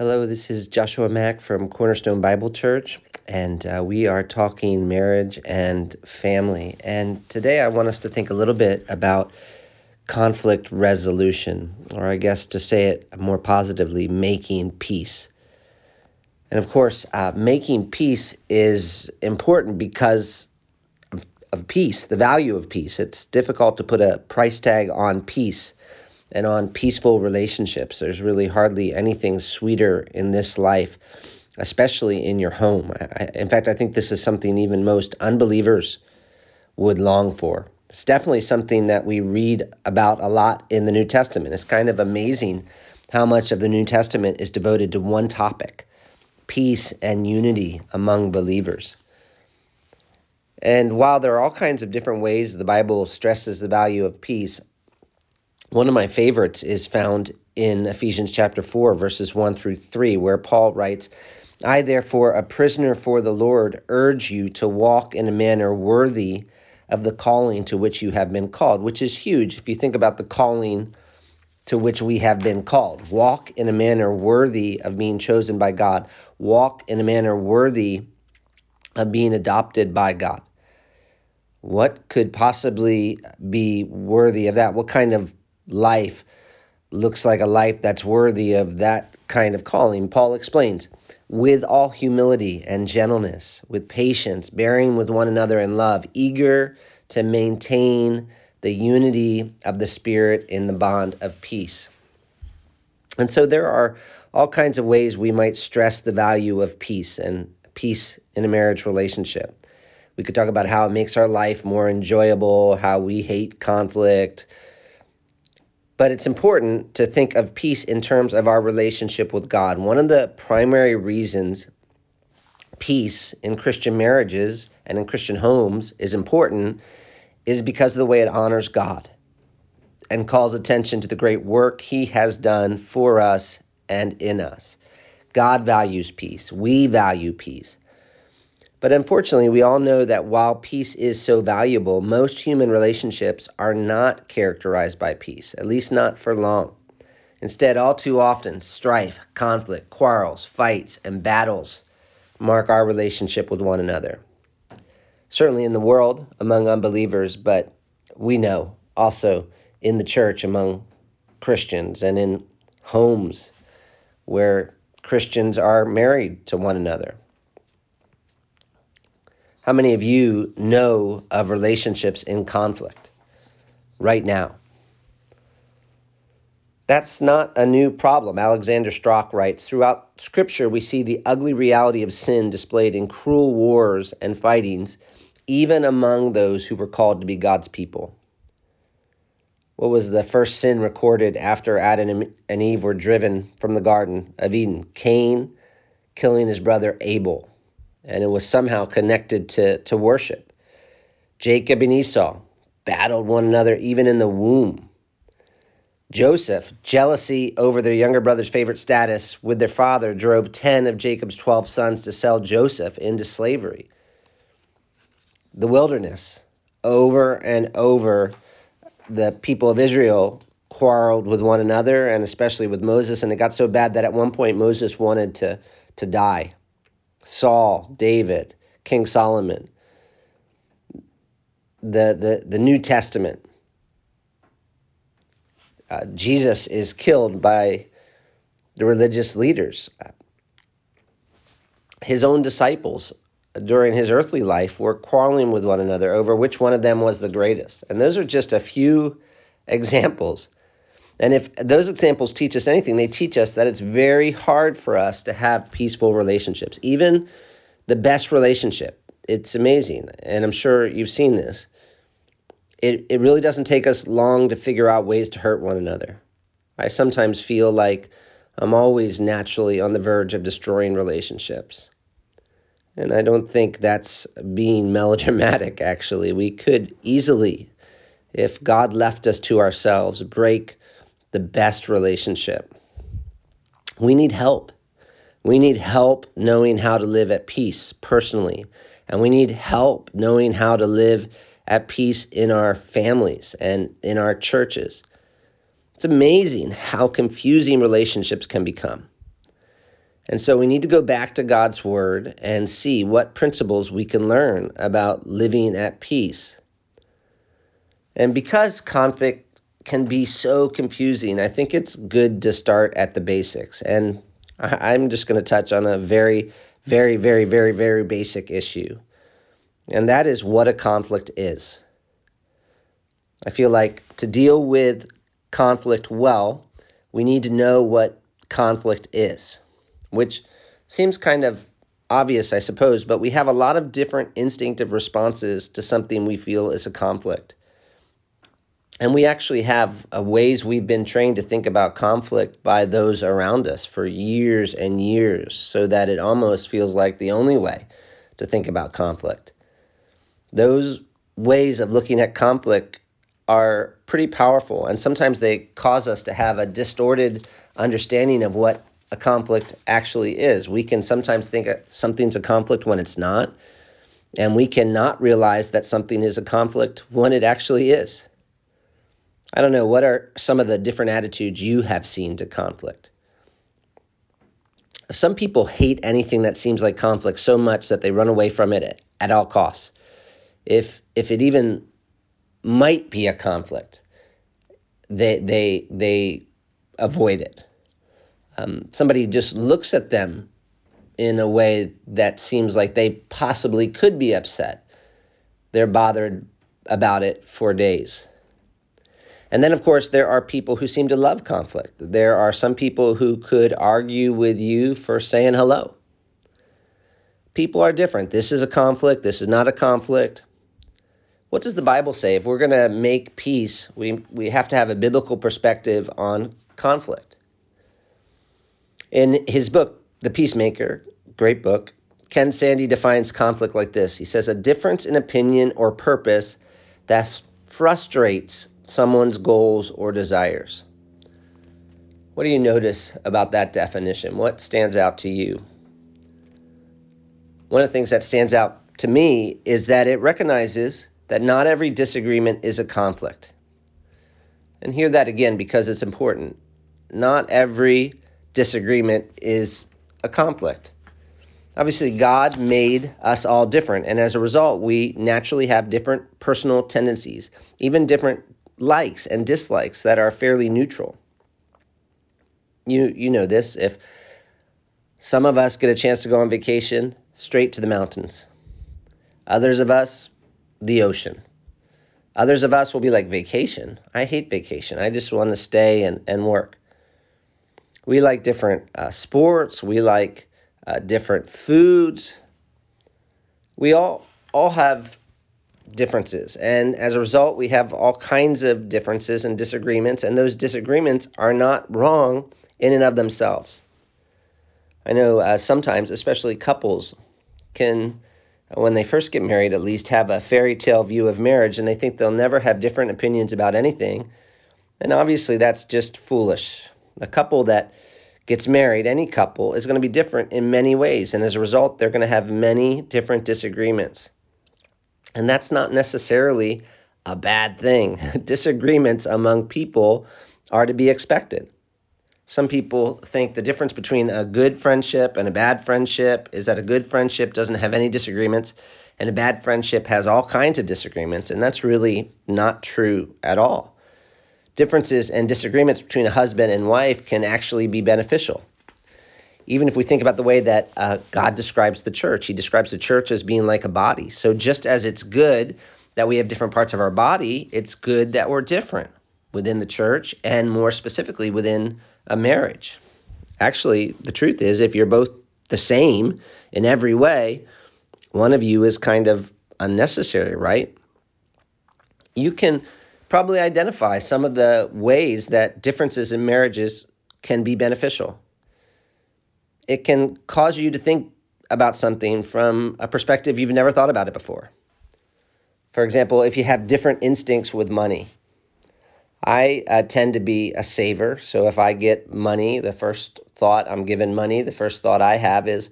Hello, this is Joshua Mack from Cornerstone Bible Church, and we are talking marriage and family. And today I want us to think a little bit about conflict resolution, or I guess to say it more positively, making peace. And of course, making peace is important because of peace, the value of peace. It's difficult to put a price tag on peace and on peaceful relationships. There's really hardly anything sweeter in this life, especially in your home. In fact, I think this is something even most unbelievers would long for. It's definitely something that we read about a lot in the New Testament. It's kind of amazing how much of the New Testament is devoted to one topic: peace and unity among believers. And while there are all kinds of different ways the Bible stresses the value of peace, one of my favorites is found in Ephesians chapter 4, verses 1 through 3, where Paul writes, "I, therefore, a prisoner for the Lord, urge you to walk in a manner worthy of the calling to which you have been called," which is huge if you think about the calling to which we have been called. Walk in a manner worthy of being chosen by God. Walk in a manner worthy of being adopted by God. What could possibly be worthy of that? What kind of life looks like a life that's worthy of that kind of calling? Paul explains, with all humility and gentleness, with patience, bearing with one another in love, eager to maintain the unity of the Spirit in the bond of peace. And so there are all kinds of ways we might stress the value of peace and peace in a marriage relationship. We could talk about how it makes our life more enjoyable, how we hate conflict. But it's important to think of peace in terms of our relationship with God. One of the primary reasons peace in Christian marriages and in Christian homes is important is because of the way it honors God and calls attention to the great work He has done for us and in us. God values peace. We value peace. But unfortunately, we all know that while peace is so valuable, most human relationships are not characterized by peace, at least not for long. Instead, all too often, strife, conflict, quarrels, fights, and battles mark our relationship with one another. Certainly in the world among unbelievers, but we know also in the church among Christians and in homes where Christians are married to one another. How many of you know of relationships in conflict right now? That's not a new problem. Alexander Strauch writes, throughout Scripture, we see the ugly reality of sin displayed in cruel wars and fightings, even among those who were called to be God's people. What was the first sin recorded after Adam and Eve were driven from the Garden of Eden? Cain killing his brother Abel. And it was somehow connected to worship. Jacob and Esau battled one another even in the womb. Joseph, jealousy over their younger brother's favorite status with their father, drove 10 of Jacob's 12 sons to sell Joseph into slavery. The wilderness, over and over, the people of Israel quarreled with one another, and especially with Moses, and it got so bad that at one point Moses wanted to die. Saul, David, King Solomon, the New Testament. Jesus is killed by the religious leaders. His own disciples during his earthly life were quarreling with one another over which one of them was the greatest. And those are just a few examples. And if those examples teach us anything, they teach us that it's very hard for us to have peaceful relationships. Even the best relationship, it's amazing, and I'm sure you've seen this. It really doesn't take us long to figure out ways to hurt one another. I sometimes feel like I'm always naturally on the verge of destroying relationships. And I don't think that's being melodramatic, actually. We could easily, if God left us to ourselves, break the best relationship. We need help. We need help knowing how to live at peace personally. And we need help knowing how to live at peace in our families and in our churches. It's amazing how confusing relationships can become. And so we need to go back to God's Word and see what principles we can learn about living at peace. And because conflict can be so confusing, I think it's good to start at the basics. And I'm just going to touch on a very, very, very, very, very basic issue. And that is what a conflict is. I feel like to deal with conflict well, we need to know what conflict is, which seems kind of obvious, I suppose, but we have a lot of different instinctive responses to something we feel is a conflict. And we actually have ways we've been trained to think about conflict by those around us for years and years, so that it almost feels like the only way to think about conflict. Those ways of looking at conflict are pretty powerful, and sometimes they cause us to have a distorted understanding of what a conflict actually is. We can sometimes think something's a conflict when it's not, and we cannot realize that something is a conflict when it actually is. I don't know, what are some of the different attitudes you have seen to conflict? Some people hate anything that seems like conflict so much that they run away from it at all costs. If it even might be a conflict, they avoid it. Somebody just looks at them in a way that seems like they possibly could be upset. They're bothered about it for days. And then, of course, there are people who seem to love conflict. There are some people who could argue with you for saying hello. People are different. This is a conflict. This is not a conflict. What does the Bible say? If we're going to make peace, we have to have a biblical perspective on conflict. In his book, The Peacemaker, great book, Ken Sande defines conflict like this. He says, a difference in opinion or purpose that frustrates someone's goals or desires. What do you notice about that definition? What stands out to you? One of the things that stands out to me is that it recognizes that not every disagreement is a conflict. And hear that again because it's important. Not every disagreement is a conflict. Obviously, God made us all different, and as a result, we naturally have different personal tendencies, even different likes and dislikes that are fairly neutral. You know this. If some of us get a chance to go on vacation, straight to the mountains. Others of us, the ocean. Others of us will be like, vacation? I hate vacation. I just want to stay and work. We like different sports. We like different foods. We all have differences. And as a result, we have all kinds of differences and disagreements. And those disagreements are not wrong in and of themselves. I know sometimes, especially couples, can, when they first get married, at least have a fairy tale view of marriage, and they think they'll never have different opinions about anything. And obviously, that's just foolish. A couple that gets married, any couple, is going to be different in many ways. And as a result, they're going to have many different disagreements. And that's not necessarily a bad thing. Disagreements among people are to be expected. Some people think the difference between a good friendship and a bad friendship is that a good friendship doesn't have any disagreements and a bad friendship has all kinds of disagreements. And that's really not true at all. Differences and disagreements between a husband and wife can actually be beneficial. Even if we think about the way that God describes the church, he describes the church as being like a body. So just as it's good that we have different parts of our body, it's good that we're different within the church and more specifically within a marriage. Actually, the truth is, if you're both the same in every way, one of you is kind of unnecessary, right? You can probably identify some of the ways that differences in marriages can be beneficial. It can cause you to think about something from a perspective you've never thought about it before. For example, if you have different instincts with money. I tend to be a saver, so if I get money, the first thought I'm given money, the first thought I have is,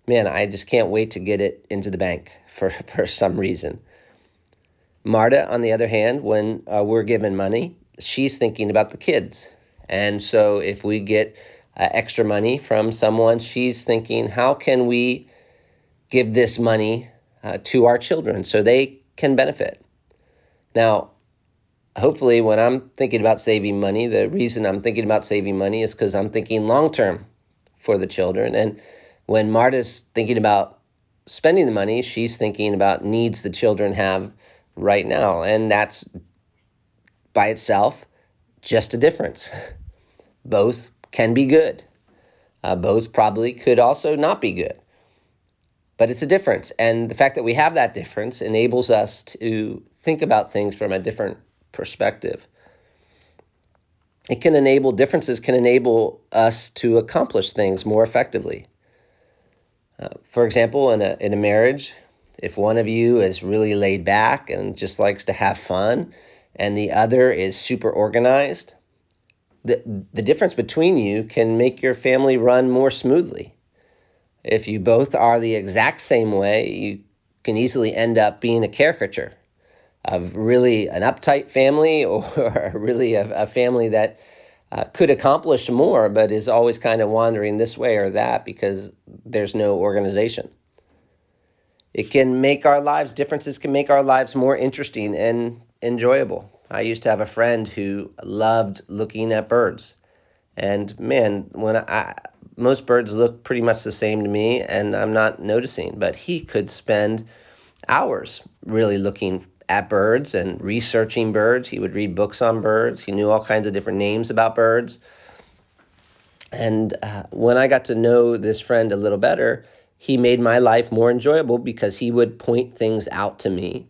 man, I just can't wait to get it into the bank for some reason. Marta, on the other hand, when we're given money, she's thinking about the kids. And so if we get extra money from someone, she's thinking, how can we give this money to our children so they can benefit? Now, hopefully when I'm thinking about saving money, the reason I'm thinking about saving money is because I'm thinking long-term for the children. And when Marta's thinking about spending the money, she's thinking about needs the children have right now. And that's by itself just a difference. Both can be good. Both probably could also not be good. But it's a difference. And the fact that we have that difference enables us to think about things from a different perspective. Differences can enable us to accomplish things more effectively. For example, in a marriage, if one of you is really laid back and just likes to have fun, and the other is super organized, the difference between you can make your family run more smoothly. If you both are the exact same way, you can easily end up being a caricature of really an uptight family, or really a family that could accomplish more, but is always kind of wandering this way or that because there's no organization. Differences can make our lives more interesting and enjoyable. I used to have a friend who loved looking at birds. And man, most birds look pretty much the same to me, and I'm not noticing. But he could spend hours really looking at birds and researching birds. He would read books on birds. He knew all kinds of different names about birds. And when I got to know this friend a little better, he made my life more enjoyable because he would point things out to me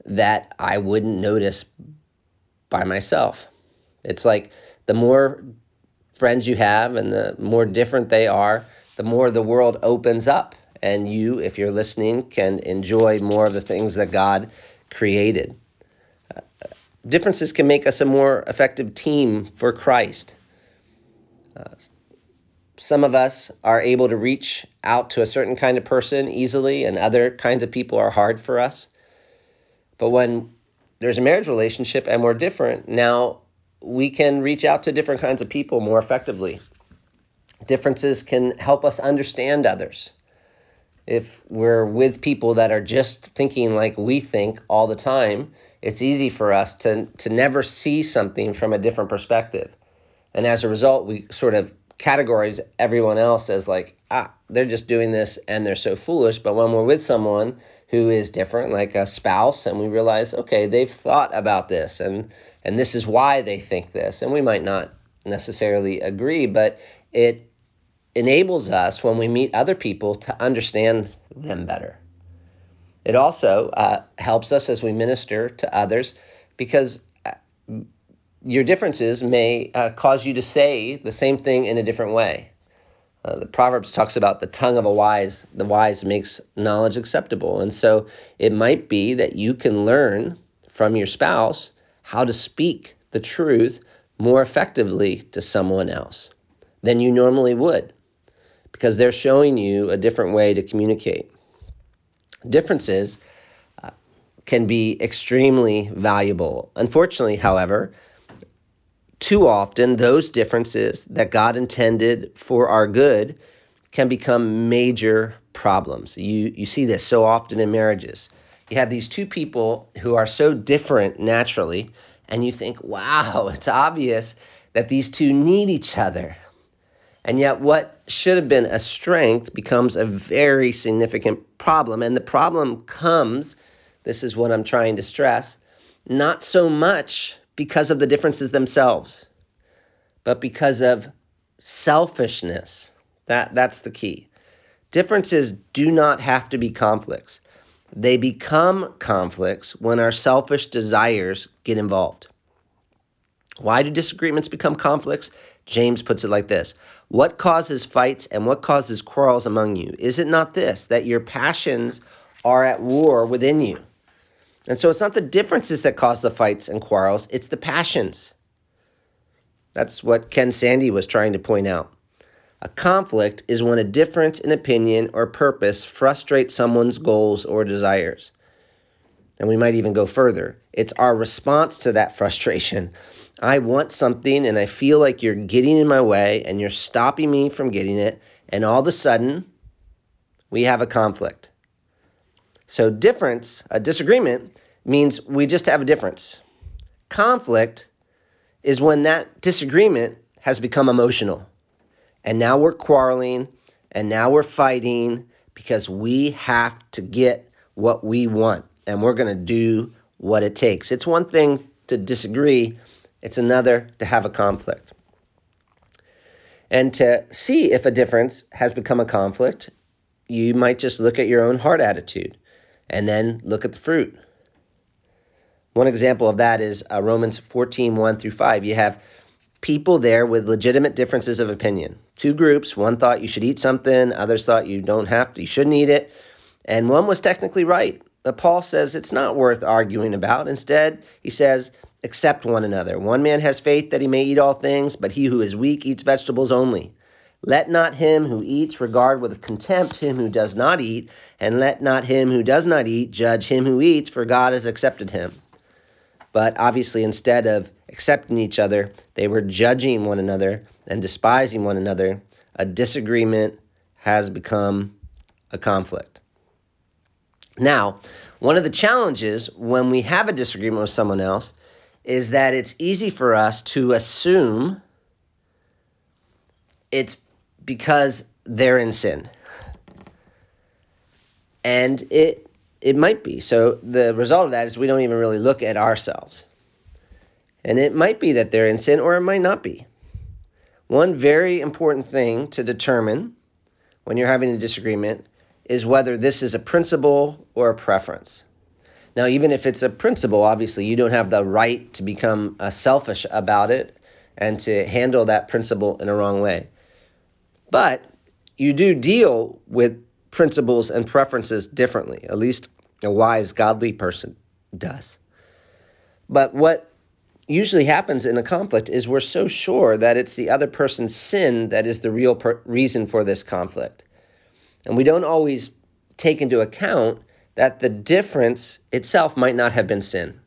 that I wouldn't notice by myself. It's like the more friends you have and the more different they are, the more the world opens up. And you, if you're listening, can enjoy more of the things that God created. Differences can make us a more effective team for Christ. Some of us are able to reach out to a certain kind of person easily, and other kinds of people are hard for us. But when there's a marriage relationship and we're different, now we can reach out to different kinds of people more effectively. Differences can help us understand others. If we're with people that are just thinking like we think all the time, it's easy for us to never see something from a different perspective. And as a result, we sort of categorize everyone else as like, they're just doing this and they're so foolish. But when we're with someone who is different, like a spouse, and we realize, okay, they've thought about this and this is why they think this. And we might not necessarily agree, but it enables us when we meet other people to understand them better. It also helps us as we minister to others because your differences may cause you to say the same thing in a different way. The Proverbs talks about the tongue of the wise makes knowledge acceptable. And so it might be that you can learn from your spouse how to speak the truth more effectively to someone else than you normally would, because they're showing you a different way to communicate. Differences can be extremely valuable. Unfortunately, however, too often those differences that God intended for our good can become major problems. You see this so often in marriages. You have these two people who are so different naturally, and you think, wow, it's obvious that these two need each other. And yet what should have been a strength becomes a very significant problem. And the problem comes, this is what I'm trying to stress, not so much because of the differences themselves, but because of selfishness. That's the key. Differences do not have to be conflicts. They become conflicts when our selfish desires get involved. Why do disagreements become conflicts? James puts it like this: what causes fights and what causes quarrels among you? Is it not this, that your passions are at war within you? And so it's not the differences that cause the fights and quarrels, it's the passions. That's what Ken Sande was trying to point out. A conflict is when a difference in opinion or purpose frustrates someone's goals or desires. And we might even go further. It's our response to that frustration I want something and I feel like you're getting in my way and you're stopping me from getting it, and all of a sudden we have a conflict. So a disagreement, means we just have a difference. Conflict is when that disagreement has become emotional. And now we're quarreling, and now we're fighting because we have to get what we want, and we're going to do what it takes. It's one thing to disagree, it's another to have a conflict. And to see if a difference has become a conflict, you might just look at your own heart attitude and then look at the fruit. One example of that is Romans 14:1-5. You have people there with legitimate differences of opinion. Two groups, one thought you should eat something, others thought you shouldn't eat it, and one was technically right. But Paul says it's not worth arguing about. Instead, he says, accept one another. One man has faith that he may eat all things, but he who is weak eats vegetables only. Let not him who eats regard with contempt him who does not eat, and let not him who does not eat judge him who eats, for God has accepted him. But obviously, instead of accepting each other, they were judging one another and despising one another. A disagreement has become a conflict. Now, one of the challenges when we have a disagreement with someone else is that it's easy for us to assume it's because they're in sin. And it might be. So the result of that is we don't even really look at ourselves. And it might be that they're in sin, or it might not be. One very important thing to determine when you're having a disagreement is whether this is a principle or a preference. Now, even if it's a principle, obviously you don't have the right to become selfish about it and to handle that principle in a wrong way. But you do deal with principles and preferences differently. At least a wise, godly person does. But what usually happens in a conflict is we're so sure that it's the other person's sin that is the real reason for this conflict. And we don't always take into account that the difference itself might not have been sin.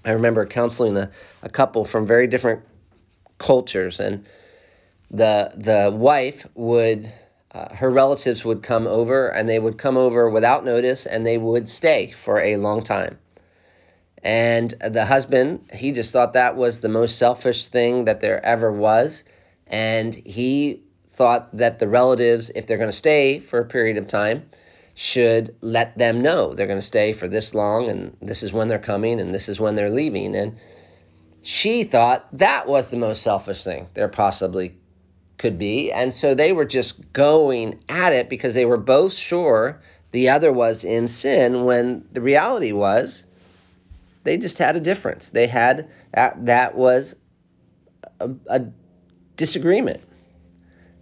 I remember counseling a couple from very different cultures, and the wife would, her relatives would come over, and they would come over without notice, and they would stay for a long time. And the husband, he just thought that was the most selfish thing that there ever was, and he thought that the relatives, if they're going to stay for a period of time, should let them know they're going to stay for this long, and this is when they're coming, and this is when they're leaving. And she thought that was the most selfish thing there possibly could be. And so they were just going at it because they were both sure the other was in sin, when the reality was they just had a difference. They had that was a disagreement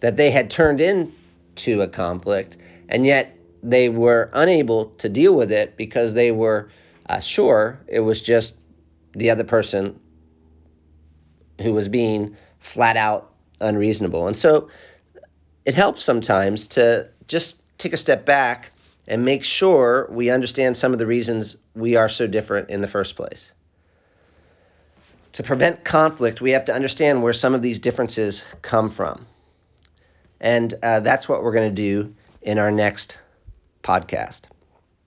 that they had turned into a conflict, and yet they were unable to deal with it because they were sure it was just the other person who was being flat out unreasonable. And so it helps sometimes to just take a step back and make sure we understand some of the reasons we are so different in the first place. To prevent conflict, we have to understand where some of these differences come from. And that's what we're going to do in our next podcast.